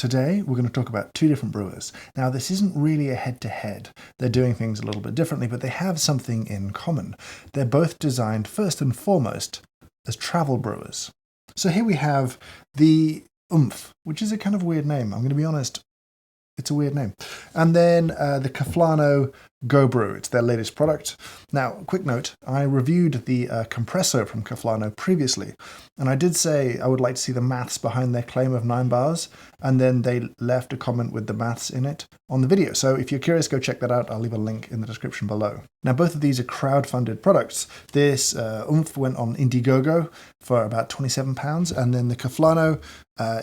Today, we're going to talk about two different brewers. Now, this isn't really a head-to-head. They're doing things a little bit differently, but they have something in common. They're both designed, first and foremost, as travel brewers. So here we have the Oomph, which is a kind of weird name. I'm going to be honest, it's a weird name. And then the Cafflano Go-Brew. It's their latest product. Now, quick note, I reviewed the compressor from Cafflano previously, and I did say I would like to see the maths behind their claim of 9 bars, and then they left a comment with the maths in it on the video. So if you're curious, go check that out. I'll leave a link in the description below. Now, both of these are crowd-funded products. This Oomph went on Indiegogo for about £27, and then the Cafflano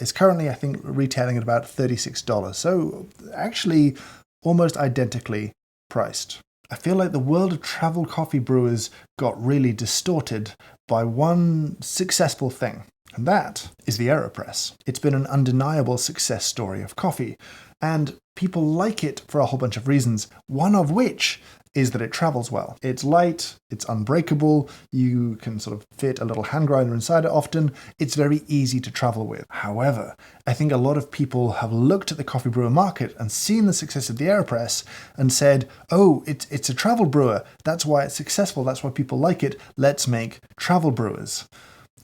is currently, I think, retailing at about $36. So actually almost identically priced. I feel like the world of travel coffee brewers got really distorted by one successful thing, and that is the AeroPress. It's been an undeniable success story of coffee, and people like it for a whole bunch of reasons, one of which is that it travels well. It's light, it's unbreakable, you can sort of fit a little hand grinder inside it often, it's very easy to travel with. However, I think a lot of people have looked at the coffee brewer market and seen the success of the AeroPress and said, oh, it's a travel brewer, that's why it's successful, that's why people like it, let's make travel brewers.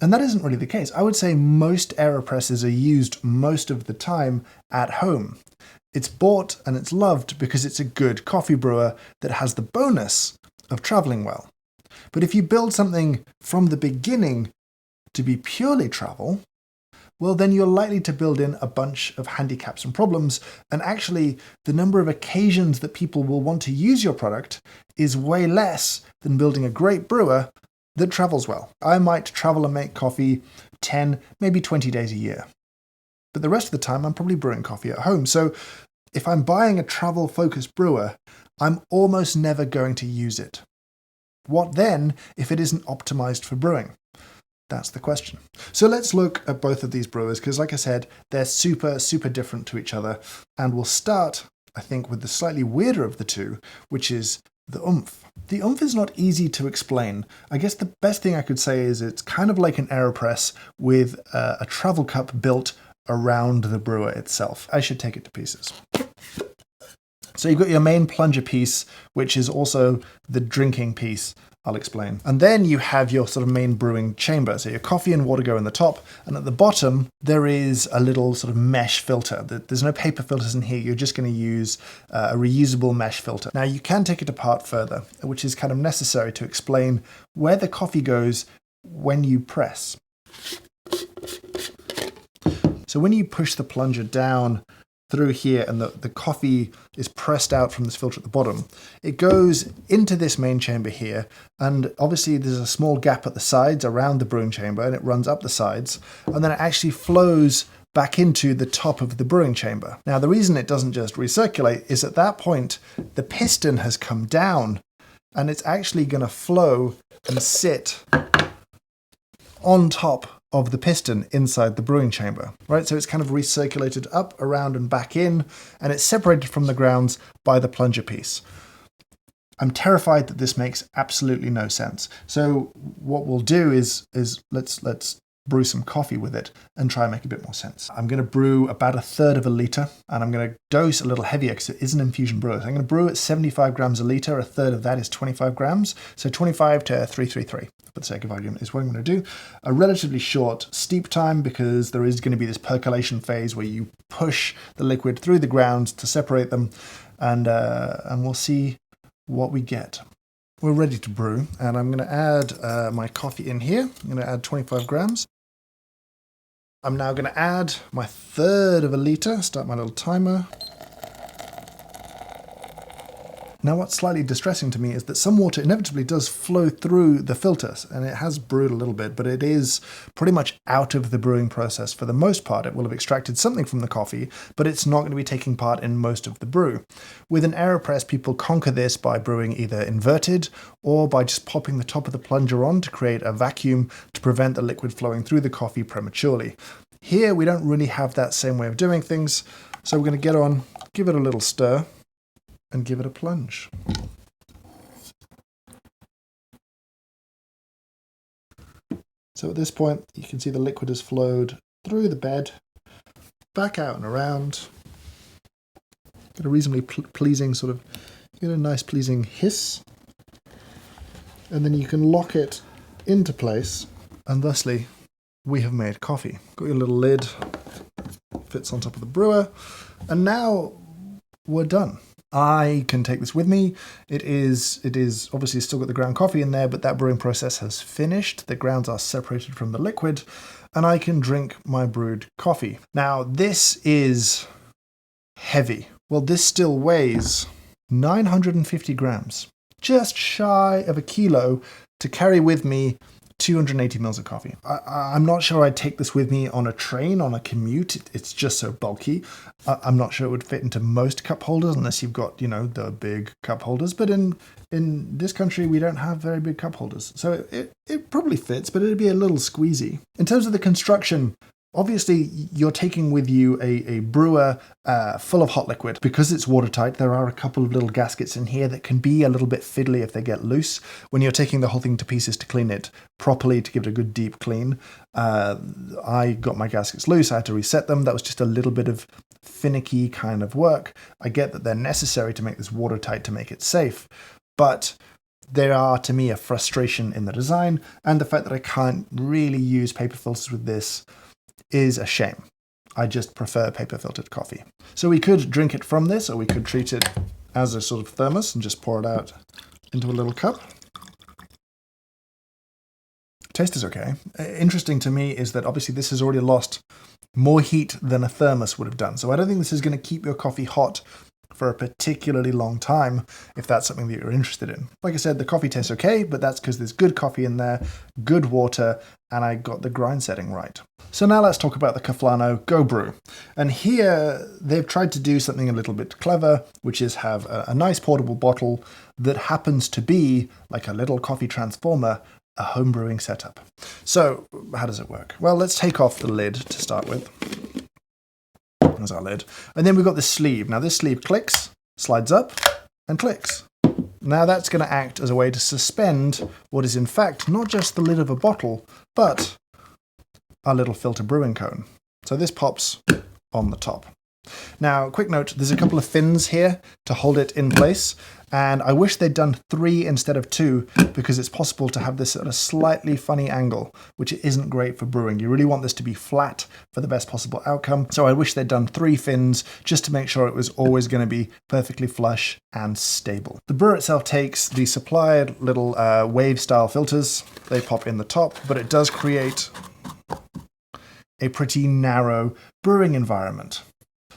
And that isn't really the case. I would say most AeroPresses are used most of the time at home. It's bought and it's loved because it's a good coffee brewer that has the bonus of traveling well. But if you build something from the beginning to be purely travel, well, then you're likely to build in a bunch of handicaps and problems, and actually the number of occasions that people will want to use your product is way less than building a great brewer that travels well. I might travel and make coffee 10, maybe 20 days a year. But the rest of the time, I'm probably brewing coffee at home. So if I'm buying a travel-focused brewer, I'm almost never going to use it. What then if it isn't optimized for brewing? That's the question. So let's look at both of these brewers, because like I said, they're super, super different to each other. And we'll start, I think, with the slightly weirder of the two, which is the Oomph. The Oomph is not easy to explain. I guess the best thing I could say is it's kind of like an AeroPress with a travel cup built around the brewer itself. I should take it to pieces. So you've got your main plunger piece, which is also the drinking piece. I'll explain. And then you have your sort of main brewing chamber. So your coffee and water go in the top, and at the bottom there is a little sort of mesh filter. There's no paper filters in here. You're just going to use a reusable mesh filter. Now you can take it apart further, which is kind of necessary to explain where the coffee goes when you press. So when you push the plunger down through here and the coffee is pressed out from this filter at the bottom, it goes into this main chamber here, and obviously there's a small gap at the sides around the brewing chamber, and it runs up the sides, and then it actually flows back into the top of the brewing chamber. Now the reason it doesn't just recirculate is at that point the piston has come down, and it's actually going to flow and sit on top of the piston inside the brewing chamber, right? So it's kind of recirculated up, around, and back in, and it's separated from the grounds by the plunger piece. I'm terrified that this makes absolutely no sense. So what we'll do is let's brew some coffee with it and try and make a bit more sense. I'm going to brew about 1/3 of a litre, and I'm going to dose a little heavier because it is an infusion brewer. So I'm going to brew at 75 grams a litre. 1/3 of that is 25 grams. So 25 to 333, for the sake of argument, is what I'm going to do. A relatively short steep time, because there is going to be this percolation phase where you push the liquid through the grounds to separate them, and we'll see what we get. We're ready to brew, and I'm going to add my coffee in here. I'm going to add 25 grams. I'm now going to add my 1/3 of a litre, start my little timer. Now what's slightly distressing to me is that some water inevitably does flow through the filters, and it has brewed a little bit, but it is pretty much out of the brewing process. For the most part, it will have extracted something from the coffee, but it's not going to be taking part in most of the brew. With an AeroPress, people conquer this by brewing either inverted or by just popping the top of the plunger on to create a vacuum to prevent the liquid flowing through the coffee prematurely. Here, we don't really have that same way of doing things, so we're going to get on, give it a little stir, and give it a plunge. So at this point, you can see the liquid has flowed through the bed, back out and around. Get a reasonably pleasing sort of, get a nice pleasing hiss. And then you can lock it into place, and thusly we have made coffee. Got your little lid, fits on top of the brewer, and now we're done. I can take this with me. It is obviously still got the ground coffee in there, but that brewing process has finished. The grounds are separated from the liquid, and I can drink my brewed coffee. Now, this is heavy. Well, this still weighs 950 grams, just shy of a kilo, to carry with me 280 mils of coffee. I'm not sure I'd take this with me on a train, on a commute. It's just so bulky. I'm not sure it would fit into most cup holders unless you've got, the big cup holders. But in this country, we don't have very big cup holders. So it probably fits, but it'd be a little squeezy. In terms of the construction, obviously, you're taking with you a brewer full of hot liquid. Because it's watertight, there are a couple of little gaskets in here that can be a little bit fiddly if they get loose. When you're taking the whole thing to pieces to clean it properly, to give it a good deep clean, I got my gaskets loose. I had to reset them. That was just a little bit of finicky kind of work. I get that they're necessary to make this watertight, to make it safe, but they are, to me, a frustration in the design, and the fact that I can't really use paper filters with this is a shame. I just prefer paper filtered coffee. So we could drink it from this, or we could treat it as a sort of thermos and just pour it out into a little cup. Taste is okay. Interesting to me is that obviously this has already lost more heat than a thermos would have done. So I don't think this is going to keep your coffee hot for a particularly long time, if that's something that you're interested in. Like I said, the coffee tastes okay, but that's because there's good coffee in there, good water, and I got the grind setting right. So now let's talk about the Cafflano Go-Brew. And here they've tried to do something a little bit clever, which is have a nice portable bottle that happens to be like a little coffee transformer, a home brewing setup. So how does it work? Well, let's take off the lid to start with. There's our lid. And then we've got this sleeve. Now this sleeve clicks, slides up, and clicks. Now that's going to act as a way to suspend what is in fact not just the lid of a bottle, but our little filter brewing cone. So this pops on the top. Now, quick note, there's a couple of fins here to hold it in place, and I wish they'd done 3 instead of 2, because it's possible to have this at a slightly funny angle, which isn't great for brewing. You really want this to be flat for the best possible outcome, so I wish they'd done 3 fins just to make sure it was always going to be perfectly flush and stable. The brewer itself takes the supplied little wave-style filters. They pop in the top, but it does create a pretty narrow brewing environment.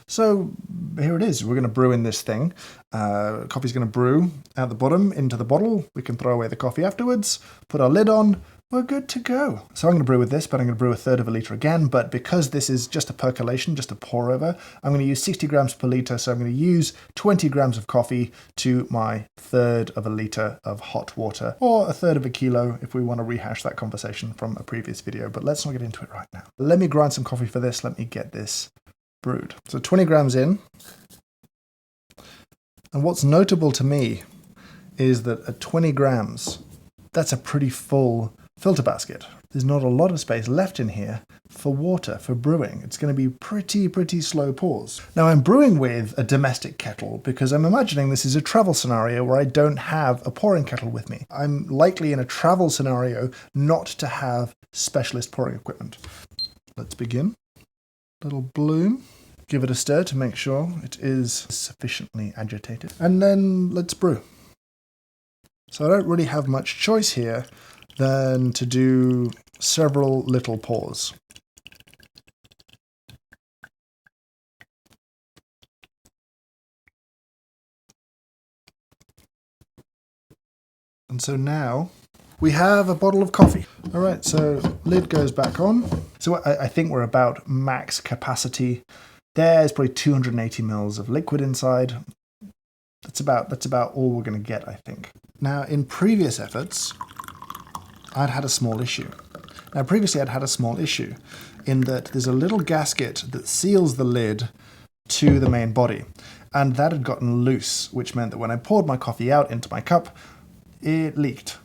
So here it is. We're going to brew in this thing. Coffee's going to brew at the bottom into the bottle. We can throw away the coffee afterwards, put our lid on. We're good to go. So I'm going to brew with this, but I'm going to brew 1/3 of a litre again. But because this is just a percolation, just a pour over, I'm going to use 60 grams per litre. So I'm going to use 20 grams of coffee to my 1/3 of a litre of hot water, or 1/3 of a kilo if we want to rehash that conversation from a previous video. But let's not get into it right now. Let me grind some coffee for this. Let me get this brewed. So 20 grams in. And what's notable to me is that at 20 grams, that's a pretty full filter basket. There's not a lot of space left in here for water, for brewing. It's going to be pretty slow pours. Now I'm brewing with a domestic kettle because I'm imagining this is a travel scenario where I don't have a pouring kettle with me. I'm likely in a travel scenario not to have specialist pouring equipment. Let's begin. Little bloom. Give it a stir to make sure it is sufficiently agitated. And then let's brew. So I don't really have much choice here than to do several little pours. And so now we have a bottle of coffee. All right, so lid goes back on. So I think we're about max capacity. There's probably 280 mils of liquid inside. That's about all we're going to get, I think. Now, in previous efforts, I'd had a small issue. Now, previously I'd had a small issue in that there's a little gasket that seals the lid to the main body, and that had gotten loose, which meant that when I poured my coffee out into my cup, it leaked,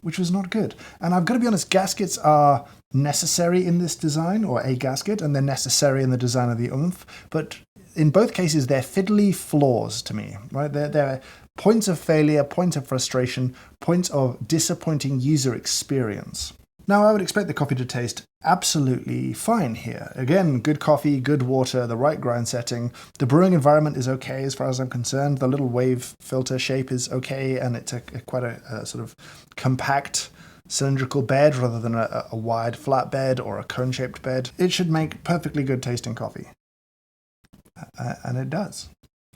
which was not good. And I've got to be honest, gaskets are necessary in this design, or a gasket, and they're necessary in the design of the Oomph, but in both cases they're fiddly flaws to me, right? They're points of failure, points of frustration, points of disappointing user experience. Now, I would expect the coffee to taste absolutely fine here. Again, good coffee, good water, the right grind setting. The brewing environment is okay as far as I'm concerned. The little wave filter shape is okay, and it's quite a sort of compact cylindrical bed rather than a wide flat bed or a cone-shaped bed. It should make perfectly good tasting coffee. And it does.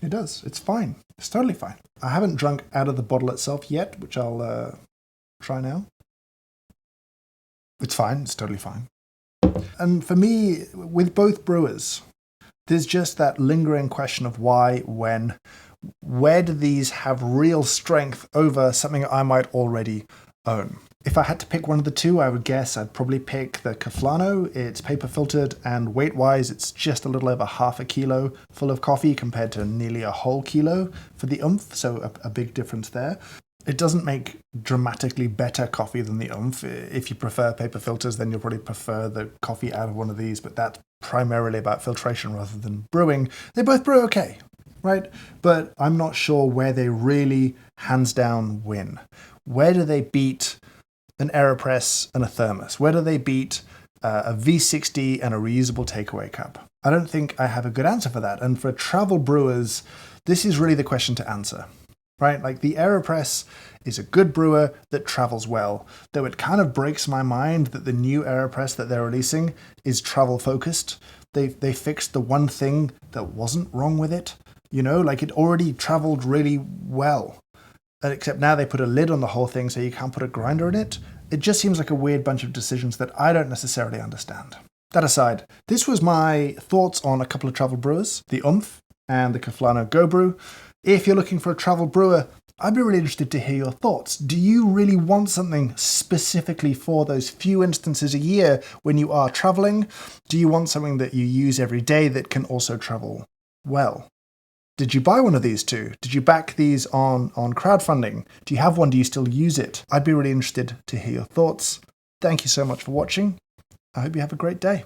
It does. It's fine. It's totally fine. I haven't drunk out of the bottle itself yet, which I'll try now. It's fine. It's totally fine. And for me, with both brewers, there's just that lingering question of why, when, where do these have real strength over something I might already own? If I had to pick one of the two, I would guess I'd probably pick the Cafflano. It's paper filtered, and weight-wise, it's just a little over half a kilo full of coffee compared to nearly a whole kilo for the Oomph, so a big difference there. It doesn't make dramatically better coffee than the Oomph. If you prefer paper filters, then you'll probably prefer the coffee out of one of these, but that's primarily about filtration rather than brewing. They both brew okay, right? But I'm not sure where they really, hands down, win. Where do they beat an AeroPress and a thermos? Where do they beat a V60 and a reusable takeaway cup? I don't think I have a good answer for that. And for travel brewers, this is really the question to answer, right? Like, the AeroPress is a good brewer that travels well, though it kind of breaks my mind that the new AeroPress that they're releasing is travel focused. They fixed the one thing that wasn't wrong with it. You know, like, it already traveled really well. Except now they put a lid on the whole thing so you can't put a grinder in it. It just seems like a weird bunch of decisions that I don't necessarily understand. That aside, this was my thoughts on a couple of travel brewers, the Oomph and the Cafflano Go-Brew. If you're looking for a travel brewer, I'd be really interested to hear your thoughts. Do you really want something specifically for those few instances a year when you are traveling? Do you want something that you use every day that can also travel well? Did you buy one of these two? Did you back these on crowdfunding? Do you have one? Do you still use it? I'd be really interested to hear your thoughts. Thank you so much for watching. I hope you have a great day.